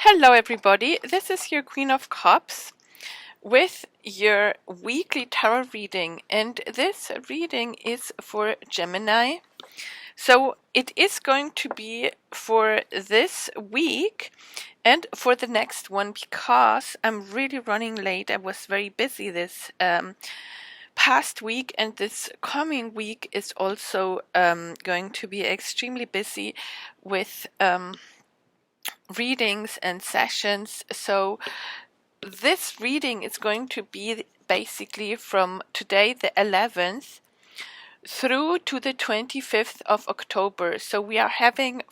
Hello everybody, this is your Queen of Cups with your weekly tarot reading, and this reading is for Gemini. So it is going to be for this week and for the next one because I'm really running late. I was very busy this past week, and this coming week is also going to be extremely busy with readings and sessions. So this reading is going to be basically from today the 11th through to the 25th of October. So we are having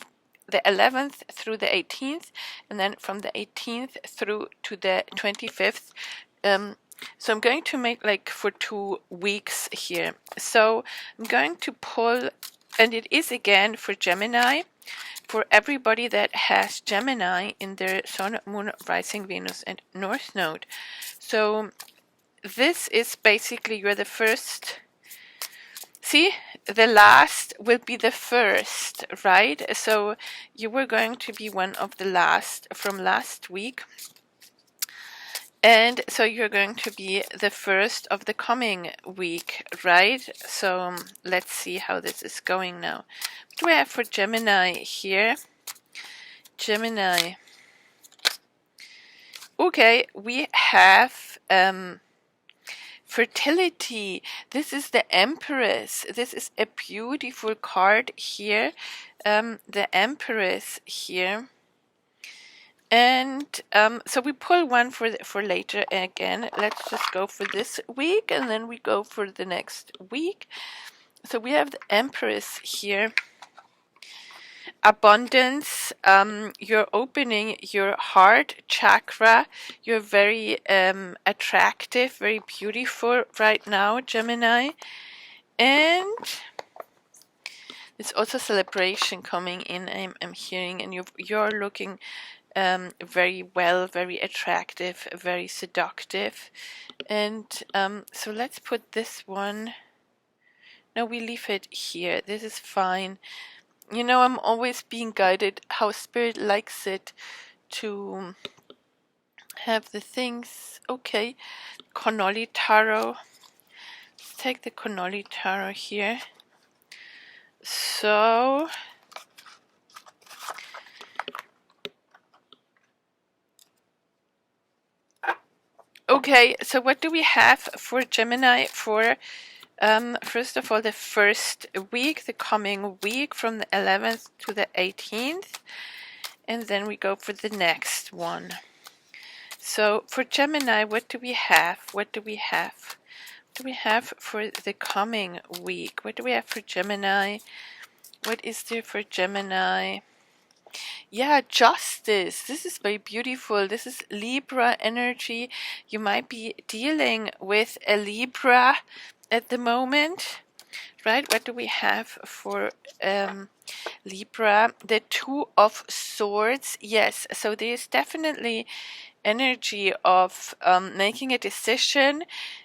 the 11th through the 18th, and then from the 18th through to the 25th. So I'm going to make like for 2 weeks here. So I'm going to pull, and it is again for Gemini, for everybody that has Gemini in their Sun, Moon, Rising, Venus, and North Node. So this is basically, you're the first. See, the last will be the first, right? So you were going to be one of the last from last week. And so you're going to be the first of the coming week, right? So let's see how this is going now. What do we have for Gemini here? Gemini. Okay, we have fertility. This is the Empress. This is a beautiful card here. The Empress here. And so we pull one for later again. Let's just go for this week, and then we go for the next week. So we have the Empress here. Abundance. You're opening your heart chakra. You're very attractive, very beautiful right now, Gemini. And there's also celebration coming in. I'm hearing, and you're looking very well, very attractive, very seductive. And so let's put this one. No, we leave it here. This is fine. You know, I'm always being guided how Spirit likes it to have the things. Okay, Connolly Tarot. Let's take the Connolly Tarot here. So okay, so what do we have for Gemini for first of all the first week, the coming week from the 11th to the 18th, and then we go for the next one. So for Gemini, what do we have? What do we have? What do we have for the coming week? What do we have for Gemini? What is there for Gemini? Yeah, justice. This is very beautiful. This is Libra energy. You might be dealing with a Libra at the moment, right? What do we have for Libra? The Two of Swords. Yes, so there's definitely energy of making a decision,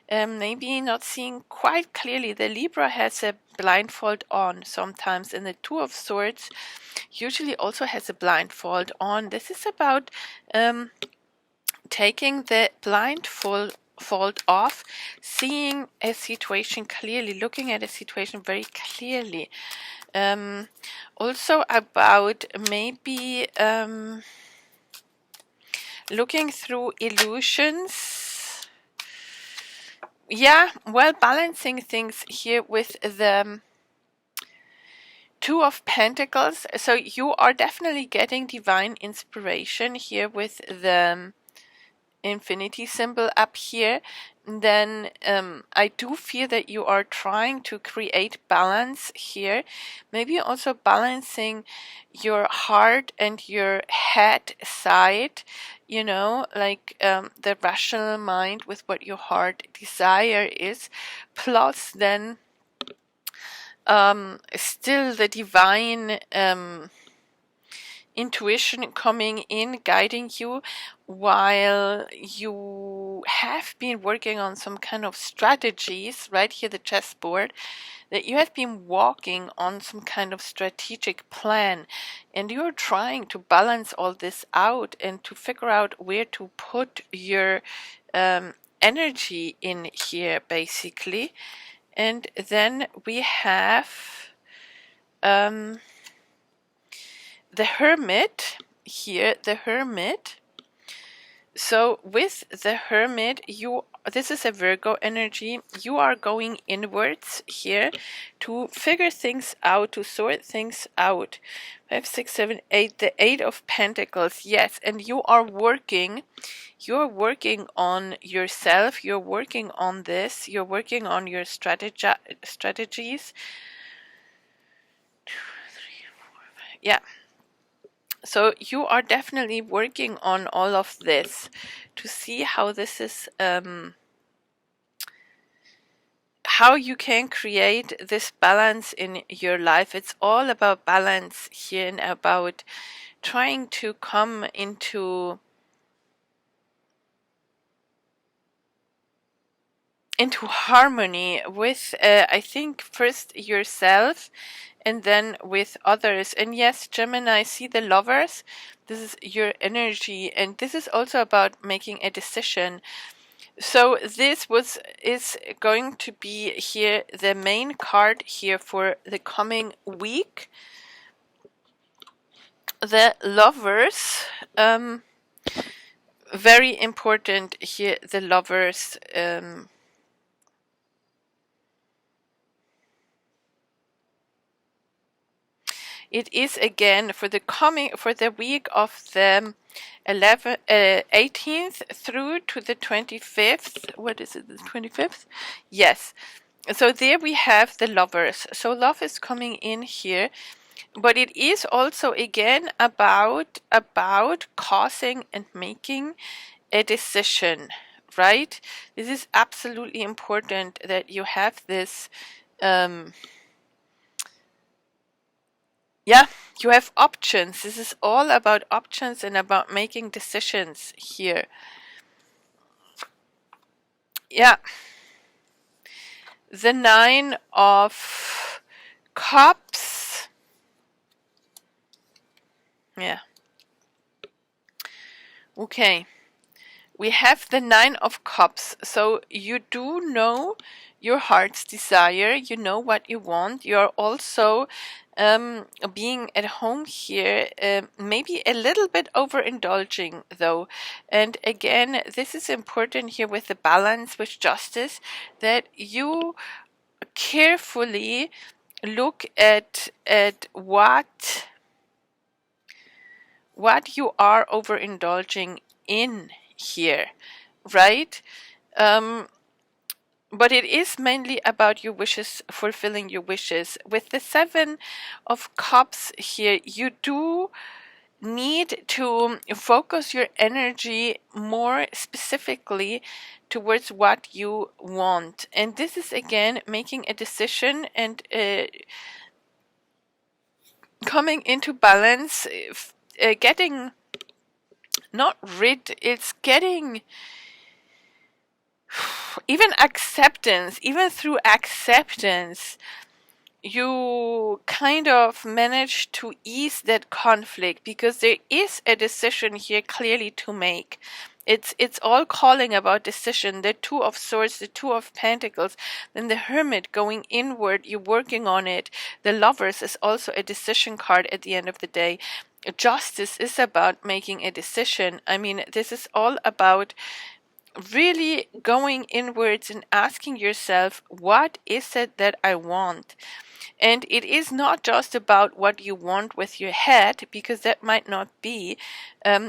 maybe not seeing quite clearly. The Libra has a blindfold on sometimes, and the Two of Swords usually also has a blindfold on. This is about taking the blindfold off, seeing a situation clearly, looking at a situation very clearly. Also about maybe looking through illusions. Yeah, well, balancing things here with the Two of Pentacles. So you are definitely getting divine inspiration here with the infinity symbol up here. Then I do feel that you are trying to create balance here, maybe also balancing your heart and your head side, you know, like the rational mind with what your heart desire is, plus then still the divine intuition coming in, guiding you, while you have been working on some kind of strategies, right here, the chessboard, that you have been walking on some kind of strategic plan, and you're trying to balance all this out and to figure out where to put your energy in here, basically. And then we have the Hermit here, the Hermit. So with the Hermit, this is a Virgo energy. You are going inwards here to figure things out, to sort things out. 5, 6, 7, 8, the 8 of Pentacles. Yes, and you're working on yourself, you're working on this, you're working on your strategies. 2, 3, 4, 5. Yeah. So you are definitely working on all of this to see how this is, how you can create this balance in your life. It's all about balance here and about trying to come into harmony with, I think, first yourself and then with others. And yes, Gemini, see the Lovers, this is your energy, and this is also about making a decision. So this is going to be here the main card here for the coming week. The Lovers, very important here, the Lovers. It is again for the week of the 18th through to the 25th. What is it, the 25th? Yes. So there we have the Lovers. So love is coming in here, but it is also again about causing and making a decision, right? This is absolutely important that you have this. Yeah, you have options. This is all about options and about making decisions here. Yeah. The 9 of Cups. Yeah. Okay. We have the 9 of Cups. So you do know your heart's desire. You know what you want. You're also being at home here, maybe a little bit overindulging though. And again, this is important here with the balance, with justice, that you carefully look at what you are overindulging in here, right? But it is mainly about your wishes, fulfilling your wishes. With the 7 of Cups here, you do need to focus your energy more specifically towards what you want. And this is again making a decision and coming into balance, getting not rid, it's getting even acceptance. Even through acceptance, you kind of manage to ease that conflict, because there is a decision here clearly to make. It's all calling about decision. The 2 of Swords, the 2 of Pentacles, then the Hermit going inward, you're working on it. The Lovers is also a decision card at the end of the day. Justice is about making a decision. I mean, this is all about really going inwards and asking yourself, what is it that I want? And it is not just about what you want with your head, because that might not be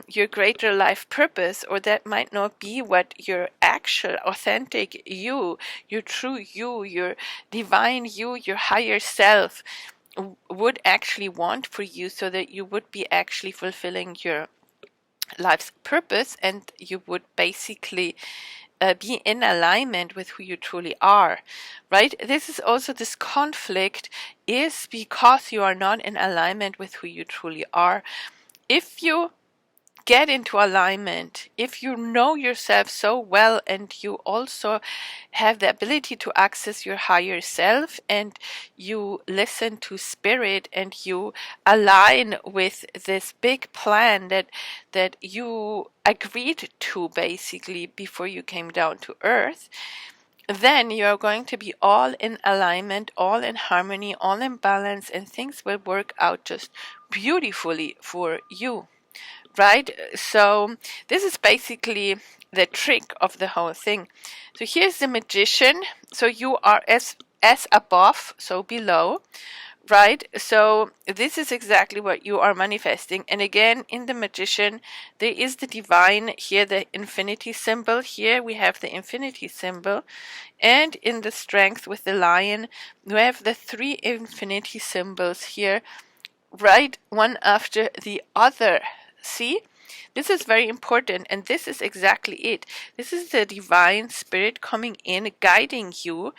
your greater life purpose, or that might not be what your actual authentic you, your true you, your divine you, your higher self would actually want for you, so that you would be actually fulfilling your life's purpose, and you would basically be in alignment with who you truly are, right? This is also, this conflict is because you are not in alignment with who you truly are. if you get into alignment, if you know yourself so well and you also have the ability to access your higher self and you listen to spirit and you align with this big plan that you agreed to basically before you came down to earth, then you are going to be all in alignment, all in harmony, all in balance, and things will work out just beautifully for you. Right? So this is basically the trick of the whole thing. So here's the magician. So you are as above, so below, right? So this is exactly what you are manifesting. And again, in the magician, there is the divine here, the infinity symbol. Here we have the infinity symbol. And in the strength with the lion, we have the 3 infinity symbols here, right, one after the other. See, this is very important, and this is exactly it. This is the divine spirit coming in, guiding you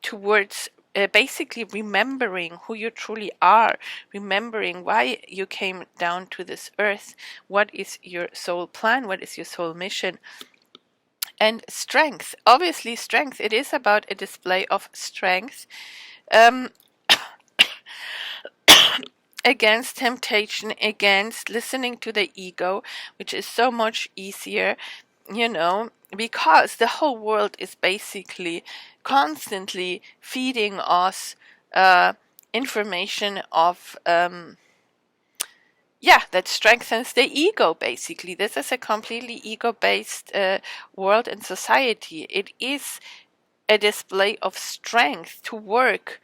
towards basically remembering who you truly are, remembering why you came down to this earth, what is your soul plan, what is your soul mission. And strength, obviously strength, it is about a display of strength. Against temptation, against listening to the ego, which is so much easier, because the whole world is basically constantly feeding us information of that strengthens the ego. Basically, this is a completely ego-based world and society. It is a display of strength to work,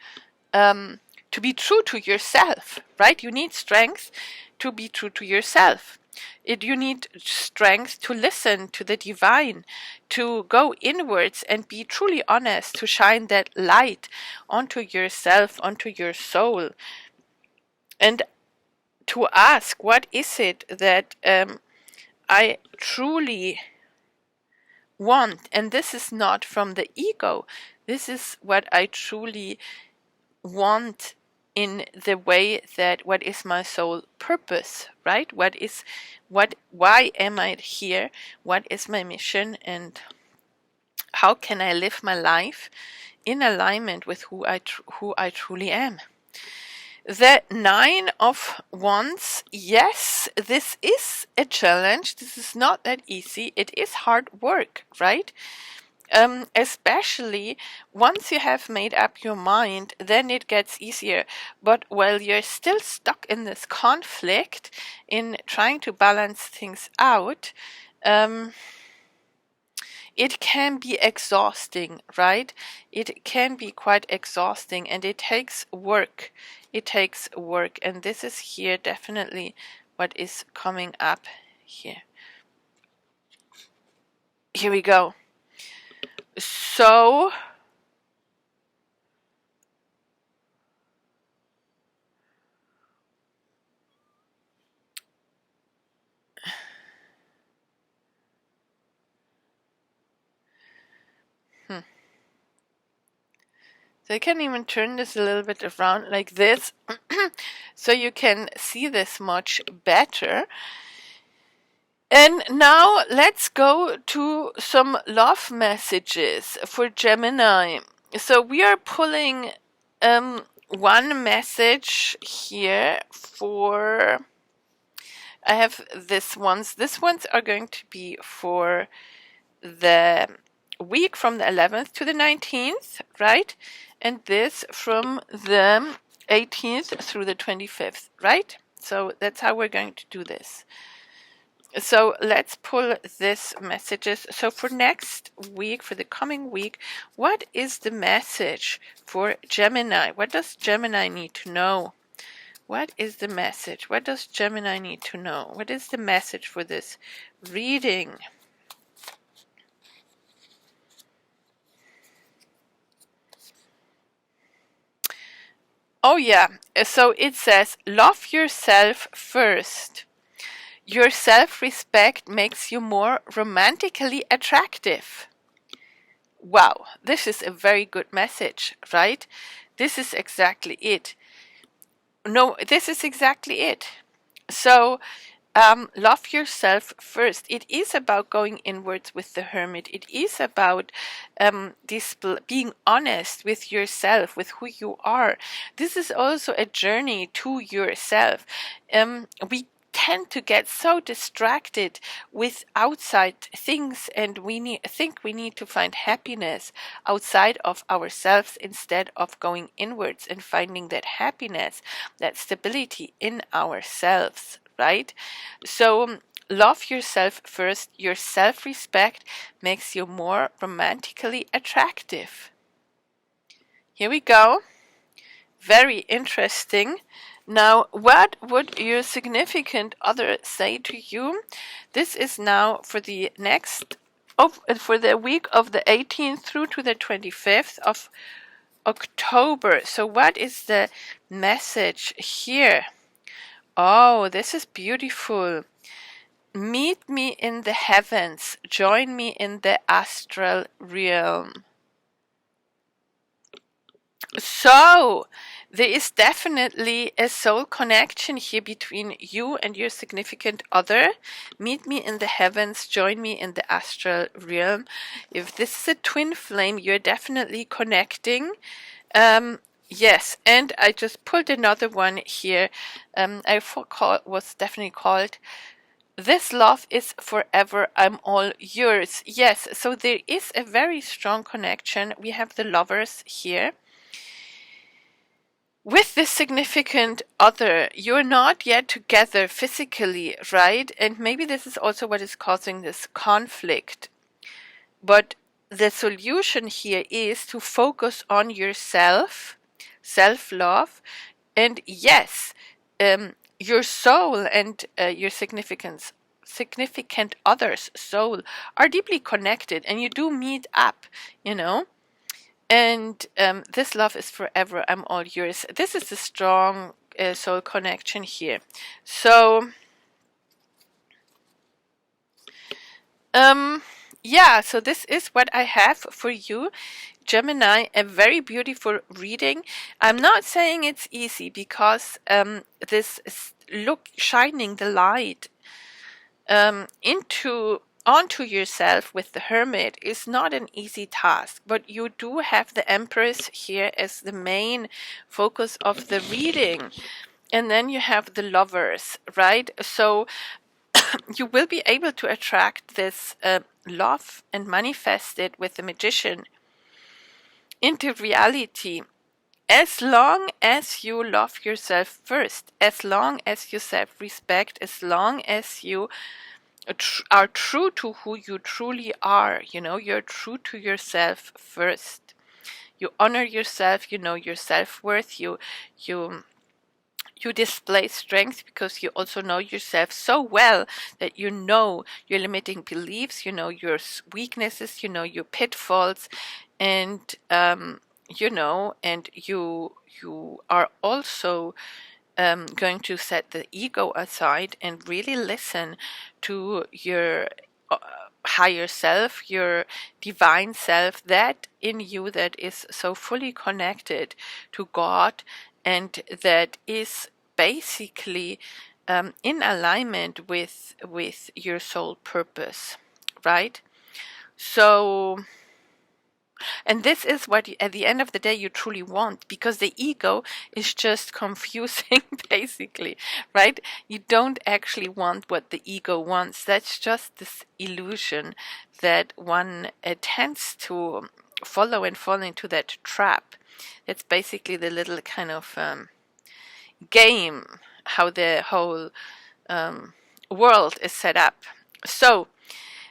to be true to yourself, right? You need strength to be true to yourself. You need strength to listen to the divine, to go inwards and be truly honest, to shine that light onto yourself, onto your soul, and to ask, what is it that I truly want? And this is not from the ego. This is what I truly want in the way that what is my soul purpose, right? Why am I here? What is my mission? And how can I live my life in alignment with who I truly am? The 9 of Wands, yes, this is a challenge. This is not that easy. It is hard work, right? Especially once you have made up your mind, then it gets easier. But while you're still stuck in this conflict, in trying to balance things out, it can be exhausting, right? It can be quite exhausting, and it takes work. It takes work, and this is here definitely what is coming up here. Here we go. So I can even turn this a little bit around like this so you can see this much better. And now let's go to some love messages for Gemini. So we are pulling one message here for, I have this ones. These ones are going to be for the week from the 11th to the 19th, right? And this from the 18th through the 25th, right? So that's how we're going to do this. So let's pull these messages. So for next week, for the coming week, what is the message for Gemini? What does Gemini need to know? What is the message? What does Gemini need to know? What is the message for this reading? Oh yeah, so it says, love yourself first. Your self-respect makes you more romantically attractive. Wow, this is a very good message, right? This is exactly it. No, this is exactly it. So love yourself first. It is about going inwards with the Hermit. It is about being honest with yourself, with who you are. This is also a journey to yourself. We tend to get so distracted with outside things, and think we need to find happiness outside of ourselves instead of going inwards and finding that happiness, that stability in ourselves, right? So love yourself first. Your self-respect makes you more romantically attractive. Here we go. Very interesting. Now, what would your significant other say to you? This is now for the for the week of the 18th through to the 25th of October. So what is the message here? Oh, this is beautiful. Meet me in the heavens. Join me in the astral realm. So, there is definitely a soul connection here between you and your significant other. Meet me in the heavens, join me in the astral realm. If this is a twin flame, you're definitely connecting. Yes, and I just pulled another one here. I was definitely called This Love is Forever, I'm All Yours. Yes, so there is a very strong connection. We have the lovers here. With this significant other, you're not yet together physically, right? And maybe this is also what is causing this conflict. But the solution here is to focus on yourself, self-love, and yes, your soul and your significant other's soul are deeply connected, and you do meet up, you know. And this love is forever, I'm all yours. This is a strong soul connection here. So, yeah, so this is what I have for you, Gemini. A very beautiful reading. I'm not saying it's easy because this is shining the light onto yourself with the Hermit is not an easy task, but you do have the Empress here as the main focus of the reading, and then you have the lovers, right? So you will be able to attract this love and manifest it with the Magician into reality, as long as you love yourself first, as long as you self-respect, as long as you are true to who you truly are. You know, you're true to yourself first. You honor yourself, you know your self-worth, you display strength because you also know yourself so well that you know your limiting beliefs, you know your weaknesses, you know your pitfalls, and you know, and you are also going to set the ego aside and really listen to your higher self, your divine self, that in you that is so fully connected to God and that is basically in alignment with your soul purpose, right? So, and this is what at the end of the day you truly want, because the ego is just confusing, basically, right? You don't actually want what the ego wants. That's just this illusion that one tends to follow and fall into that trap. It's basically the little kind of game, how the whole world is set up. So,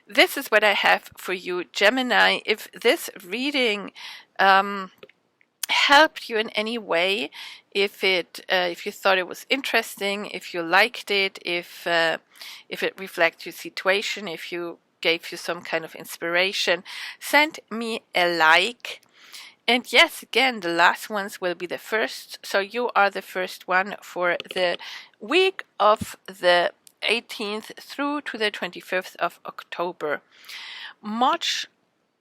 this is what I have for you, Gemini. If this reading helped you in any way, if you thought it was interesting, if you liked it, if it reflects your situation, if you gave you some kind of inspiration, send me a like. And yes, again, the last ones will be the first. So you are the first one for the week of the 18th through to the 25th of October. Much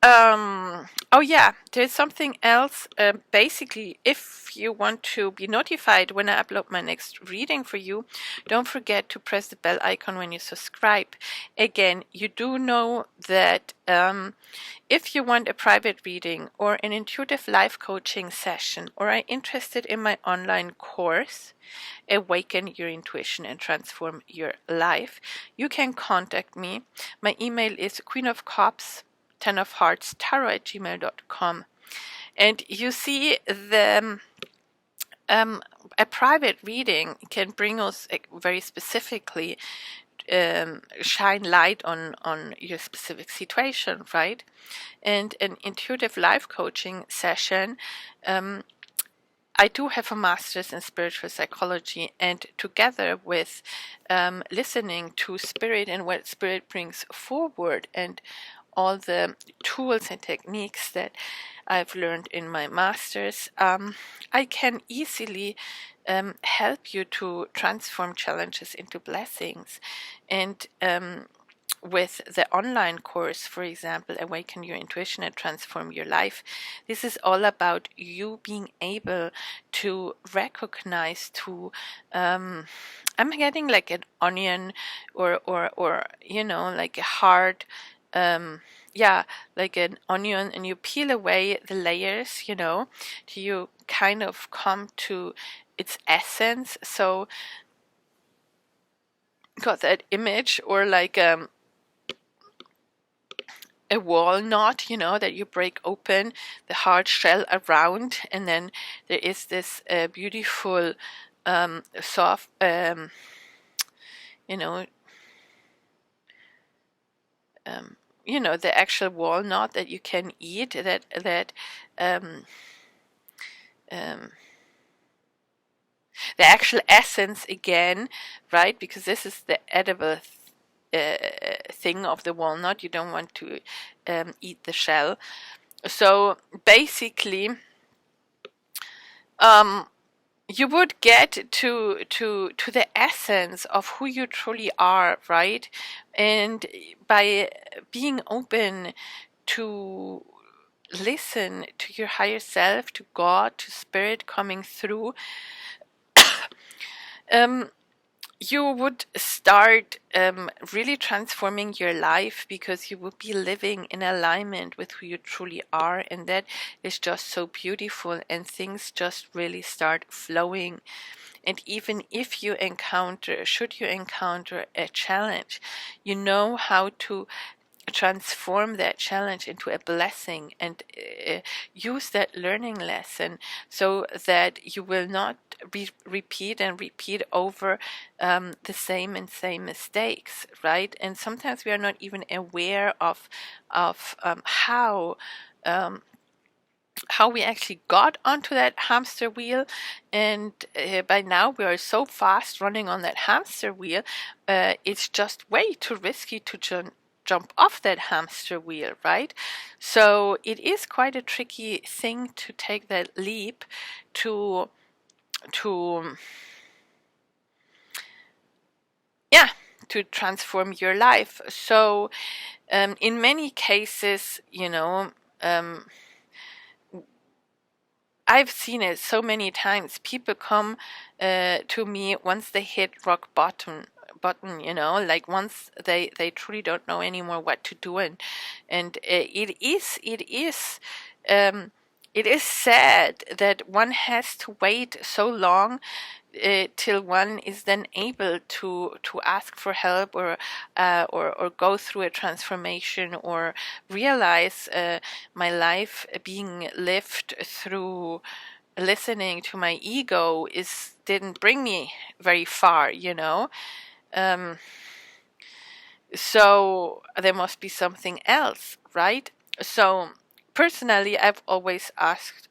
Oh yeah, there's something else. Basically, if you want to be notified when I upload my next reading for you, don't forget to press the bell icon when you subscribe. Again, you do know that if you want a private reading or an intuitive life coaching session, or are interested in my online course, Awaken Your Intuition and Transform Your Life, you can contact me. My email is queenofcups, 10 of hearts, tarot@gmail.com. And you see, a private reading can bring us very specifically shine light on your specific situation, right? And an intuitive life coaching session, I do have a master's in spiritual psychology, and together with listening to spirit and what spirit brings forward, and all the tools and techniques that I've learned in my master's, I can easily help you to transform challenges into blessings. And with the online course, for example, Awaken Your Intuition and Transform Your Life, this is all about you being able to recognize, to I'm getting like an onion, or you know, like a hard yeah, like an onion, and you peel away the layers, you know, till you kind of come to its essence. So got that image, or like a walnut, you know, that you break open the hard shell around, and then there is this beautiful soft you know you know, the actual walnut that you can eat, that um, um, the actual essence again, right? Because this is the edible thing of the walnut. You don't want to eat the shell. So basically, you would get to the essence of who you truly are, right? And by being open to listen to your higher self, to God, to spirit coming through, you would start really transforming your life, because you would be living in alignment with who you truly are, and that is just so beautiful, and things just really start flowing. And even if you should you encounter a challenge, you know how to transform that challenge into a blessing, and use that learning lesson so that you will not repeat and repeat over the same mistakes, right? And sometimes we are not even aware of how we actually got onto that hamster wheel, and by now we are so fast running on that hamster wheel, it's just way too risky to jump off that hamster wheel, right? So it is quite a tricky thing to take that leap to yeah, to transform your life. So in many cases, you know, I've seen it so many times. People come to me once they hit rock bottom, you know, like once they truly don't know anymore what to do, and it is sad that one has to wait so long till one is then able to ask for help, or go through a transformation, or realize my life being lived through listening to my ego didn't bring me very far, you know. So there must be something else, right? So personally, I've always asked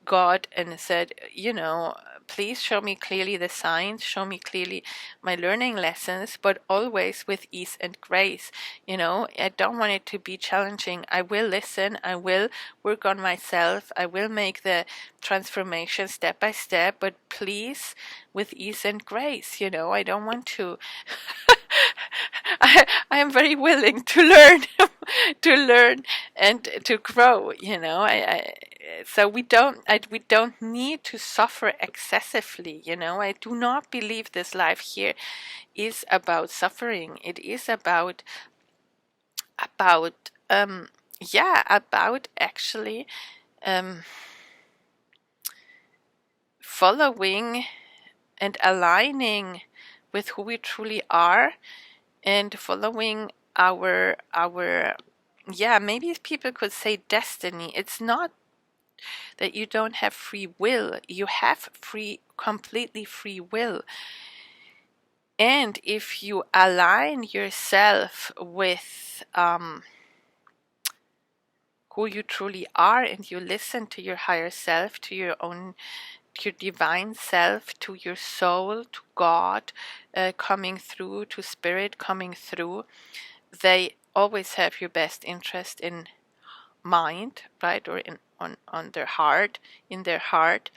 God and said, you know, please show me clearly the signs, show me clearly my learning lessons, but always with ease and grace. You know, I don't want it to be challenging. I will listen, I will work on myself, I will make the transformation step by step, but please with ease and grace. You know, I don't want to I am very willing to learn, to learn and to grow. So we don't need to suffer excessively. I do not believe this life here is about suffering. It is about about actually following and aligning with who we truly are, and following our maybe people could say destiny. It's not that you don't have free will. You have completely free will. And if you align yourself with who you truly are, and you listen to your higher self, to your divine self, to your soul, to God coming through, to spirit coming through, they always have your best interest in mind, right? Or on their heart, in their heart.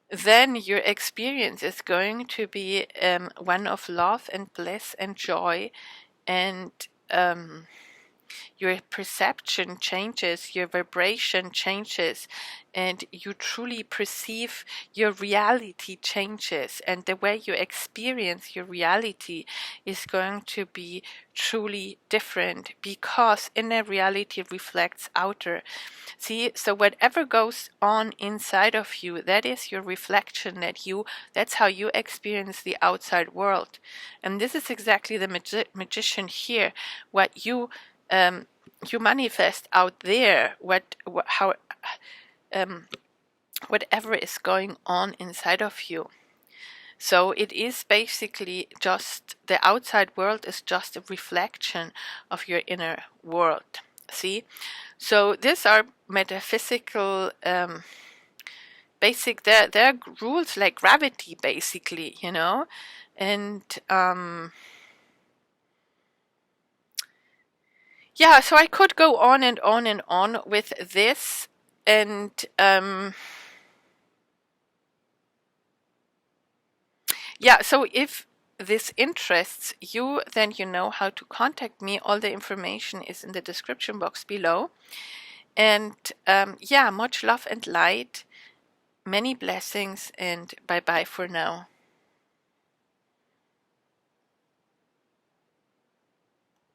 Then your experience is going to be one of love and bliss and joy, and your perception changes, your vibration changes, and you truly perceive your reality changes, and the way you experience your reality is going to be truly different, because inner reality reflects outer. See, so whatever goes on inside of you, that is your reflection, that's how you experience the outside world. And this is exactly the magician here. What you manifest out there, whatever is going on inside of you. So it is basically just, the outside world is just a reflection of your inner world. See? So these are metaphysical basic, they're rules like gravity, basically, and yeah, so I could go on and on and on with this, and yeah, so if this interests you, then you know how to contact me. All the information is in the description box below. And yeah, much love and light, many blessings, and bye bye for now.